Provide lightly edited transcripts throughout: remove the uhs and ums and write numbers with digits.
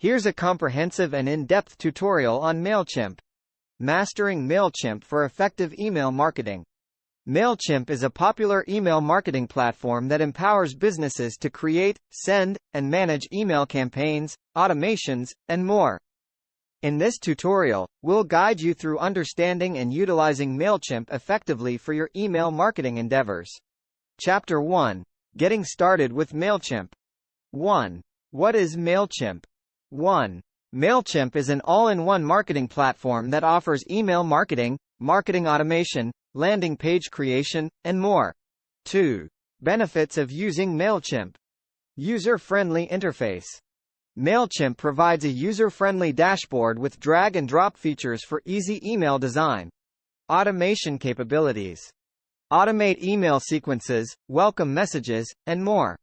Here's a comprehensive and in-depth tutorial on MailChimp. Mastering MailChimp for effective email marketing. MailChimp is a popular email marketing platform that empowers businesses to create, send, and manage email campaigns, automations, and more. In this tutorial, we'll guide you through understanding and utilizing MailChimp effectively for your email marketing endeavors. Chapter 1. Getting started with MailChimp. 1. What is MailChimp? 1. MailChimp is an all-in-one marketing platform that offers email marketing, marketing automation, landing page creation, and more. 2. Benefits of using MailChimp. User-friendly interface. MailChimp provides a user-friendly dashboard with drag-and-drop features for easy email design. Automation capabilities. Automate email sequences, welcome messages, and more.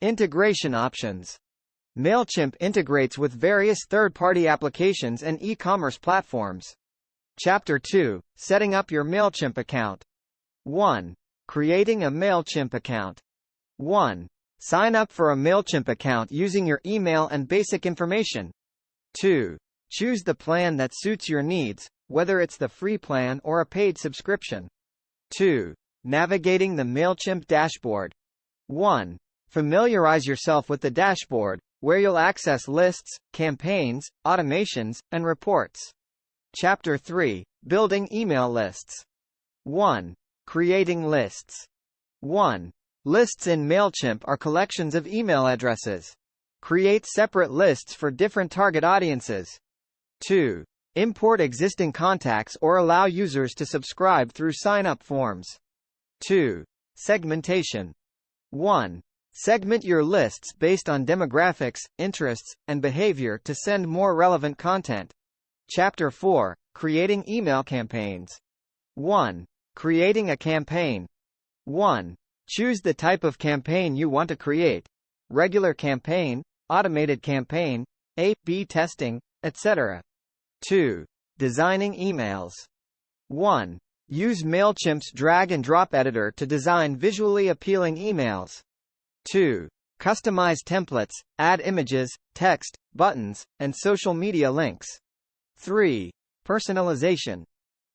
Integration options. MailChimp integrates with various third-party applications and e-commerce platforms. Chapter 2. Setting up your MailChimp account. 1. Creating a MailChimp account. 1. Sign up for a MailChimp account using your email and basic information. 2. Choose the plan that suits your needs, whether it's the free plan or a paid subscription. 2. Navigating the MailChimp dashboard. 1. Familiarize yourself with the dashboard, where you'll access lists, campaigns, automations, and reports. Chapter 3. Building email lists. 1. Creating lists. 1. Lists in MailChimp are collections of email addresses. Create separate lists for different target audiences. 2. Import existing contacts or allow users to subscribe through sign-up forms. 2. Segmentation. 1. Segment your lists based on demographics, interests, and behavior to send more relevant content. Chapter 4. Creating email campaigns. 1. Creating a campaign. 1. Choose the type of campaign you want to create. Regular campaign, automated campaign, A/B testing, etc. 2. Designing emails. 1. Use MailChimp's drag-and-drop editor to design visually appealing emails. 2. Customize templates, add images, text, buttons, and social media links. 3. Personalization.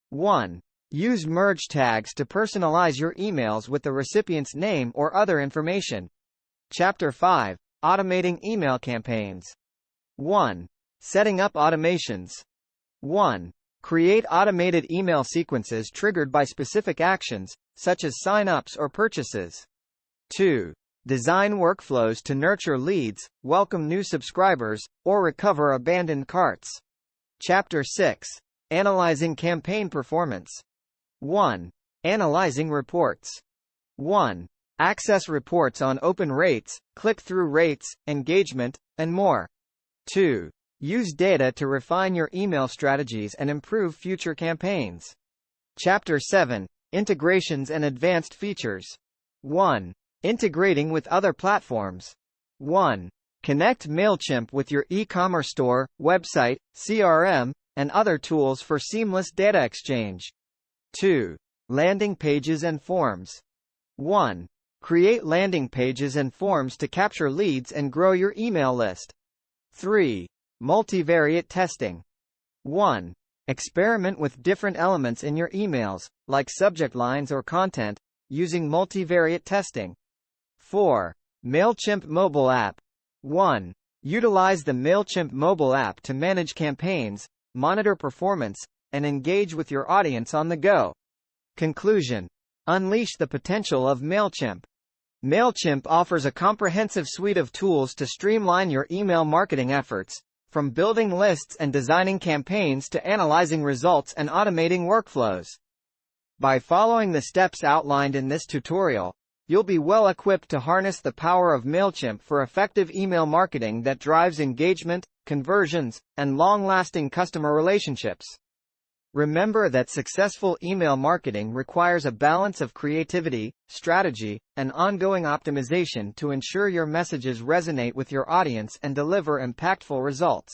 1. Use merge tags to personalize your emails with the recipient's name or other information. Chapter 5. Automating email campaigns. 1. Setting up automations. 1. Create automated email sequences triggered by specific actions, such as sign-ups or purchases. 2. Design workflows to nurture leads, welcome new subscribers, or recover abandoned carts. Chapter 6. Analyzing campaign performance. 1. Analyzing reports. 1. Access reports on open rates, click-through rates, engagement, and more. 2. Use data to refine your email strategies and improve future campaigns. Chapter 7. Integrations and advanced features. 1. Integrating with other platforms. 1. Connect MailChimp with your e-commerce store, website, CRM, and other tools for seamless data exchange. 2. Landing pages and forms. 1. Create landing pages and forms to capture leads and grow your email list. 3. Multivariate testing. 1. Experiment with different elements in your emails, like subject lines or content, using multivariate testing. 4. MailChimp mobile app. 1. Utilize the MailChimp mobile app to manage campaigns, monitor performance, and engage with your audience on the go. Conclusion. Unleash the potential of MailChimp. MailChimp offers a comprehensive suite of tools to streamline your email marketing efforts, from building lists and designing campaigns to analyzing results and automating workflows. By following the steps outlined in this tutorial, you'll be well equipped to harness the power of MailChimp for effective email marketing that drives engagement, conversions, and long-lasting customer relationships. Remember that successful email marketing requires a balance of creativity, strategy, and ongoing optimization to ensure your messages resonate with your audience and deliver impactful results.